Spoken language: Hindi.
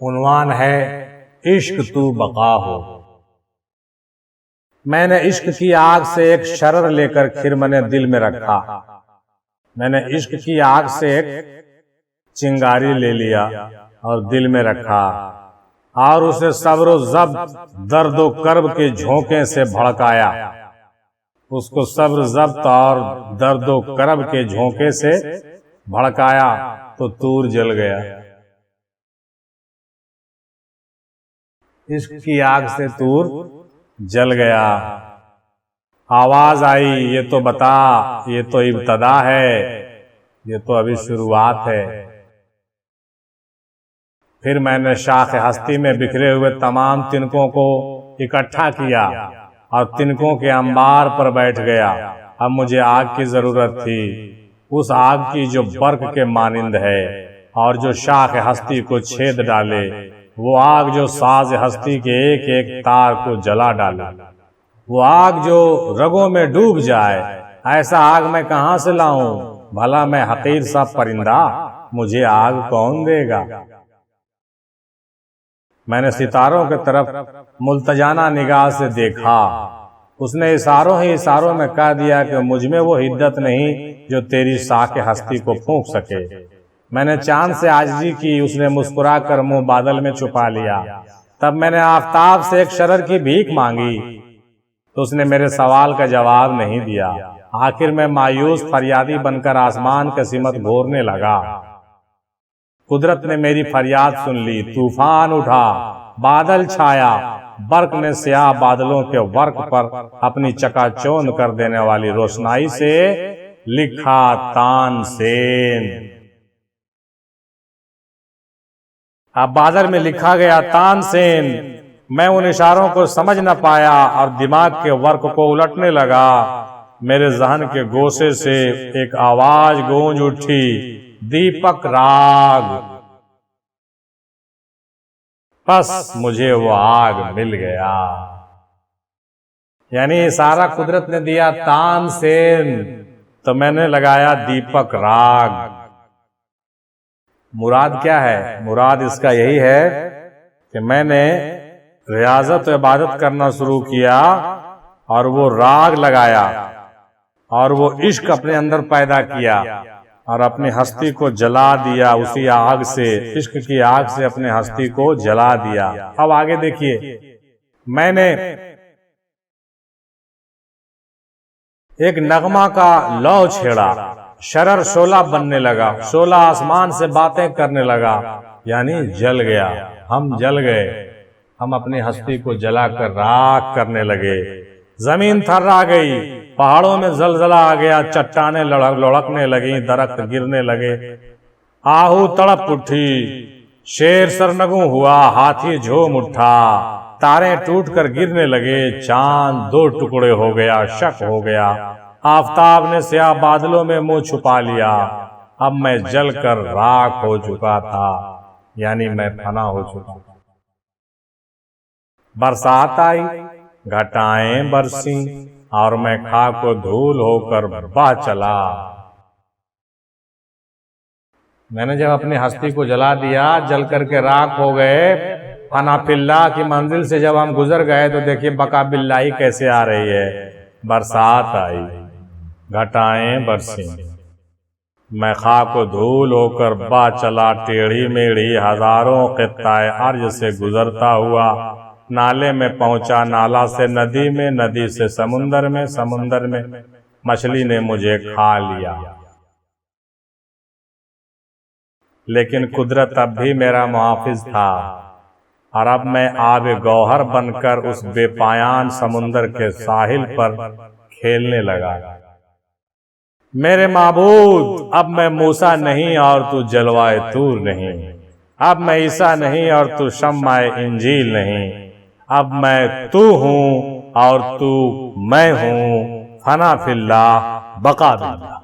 उन्वान है इश्क तू बका हो। मैंने इश्क की आग से एक शरर लेकर खिरमने दिल में रखा। मैंने इश्क की आग से एक चिंगारी ले लिया और दिल में रखा और उसे सब्र ज़ब्त दर्द व कर्ब के झोंके से भड़काया। उसको सब्र ज़ब्त और दर्द व कर्ब के झोंके से भड़काया तो तूर जल गया। इश्क की आग से तूर जल गया। आवाज आई, ये तो बता, ये तो इब्तदा है, ये तो अभी शुरुआत है। फिर मैंने शाख हस्ती में बिखरे हुए तमाम तिनकों को इकट्ठा किया और तिनकों के अंबार पर बैठ गया। अब मुझे आग की जरूरत थी, उस आग की जो बर्क के मानिंद है और जो शाख हस्ती को छेद डाले, वो आग जो साज हस्ती के एक एक तार को जला डाले, वो आग जो रगों में डूब जाए। ऐसा आग मैं कहां से लाऊं? भला मैं हकीर सा परिंदा, मुझे आग कौन देगा? मैंने सितारों की तरफ मुल्तजाना निगाह से देखा। उसने इशारों ही इशारों में कह दिया कि मुझमें वो हिद्दत नहीं जो तेरी साख हस्ती को फूंक सके। मैंने चांद से आजिज़ी की, उसने मुस्कुरा कर मुंह बादल में छुपा लिया। तब मैंने आफताब से एक शरर की भीख मांगी तो उसने मेरे सवाल का जवाब नहीं दिया। आखिर मैं मायूस फरियादी बनकर आसमान के सिमत घोरने लगा। कुदरत ने मेरी फरियाद सुन ली। तूफान उठा, बादल छाया। बर्क ने स्याह बादलों के वर्क पर अपनी चकाचौंध कर देने वाली रोशनाई से लिखा तानसेन। अब बादल में लिखा गया तानसेन। मैं उन इशारों को समझ न पाया और दिमाग के वर्क को उलटने लगा। मेरे जहन के गोशे से एक आवाज गूंज उठी, दीपक राग। बस मुझे वो आग मिल गया। यानी इशारा कुदरत ने दिया तानसेन, तो मैंने लगाया दीपक राग। मुराद क्या है? मुराद इसका यही है कि मैंने रियाजत व इबादत करना शुरू किया और वो राग लगाया और वो इश्क अपने अंदर पैदा किया और अपनी हस्ती को जला दिया। उसी आग से, इश्क की आग से अपने हस्ती को जला दिया। अब आगे देखिए, मैंने एक नगमा का लौ छेड़ा। शरर शोला बनने लगा, शोला आसमान से बातें करने लगा, यानी जल गया। हम जल गए, हम अपनी हस्ती को जलाकर राख करने लगे। जमीन थर्रा गई, पहाड़ों में जलजला आ गया, चट्टानें लुढ़कने लगी, दरख्त गिरने लगे, आहू तड़प उठी, शेर सरनगू हुआ, हाथी झूम उठा, तारे टूटकर गिरने लगे, चांद दो टुकड़े हो गया, शक हो गया, आफताब ने स्याह बादलों में मुंह छुपा लिया। अब मैं जलकर राख हो चुका था, यानी मैं फना हो चुका था। बरसात आई, घटाएं बरसी और मैं खाक व धूल होकर बह चला। मैंने जब अपनी हस्ती को जला दिया, जल करके राख हो गए, फना फिल्ला की मंजिल से जब हम गुजर गए तो देखिए बका बिल्लाही कैसे आ रही है। बरसात आई, घटाएं बरसी, मैं खाक व धूल होकर बह चला। टेढ़ी मेढ़ी हजारों क़ित्ताए अर्ज से गुजरता हुआ नाले में पहुंचा, नाला से नदी में, नदी से समुंदर में, समुंदर में मछली ने मुझे खा लिया। लेकिन कुदरत अब भी मेरा मुहाफिज था और अब मैं आब गौहर बनकर उस बेपायान समुंदर के साहिल पर खेलने लगा। मेरे माबूद, अब मैं मूसा नहीं और तू जलवाए तूर नहीं, अब मैं ईसा नहीं और तू शम्माए इंजील नहीं, अब मैं तू हूं और तू मैं हूं, फना फिल्लाह बका बिल्लाह।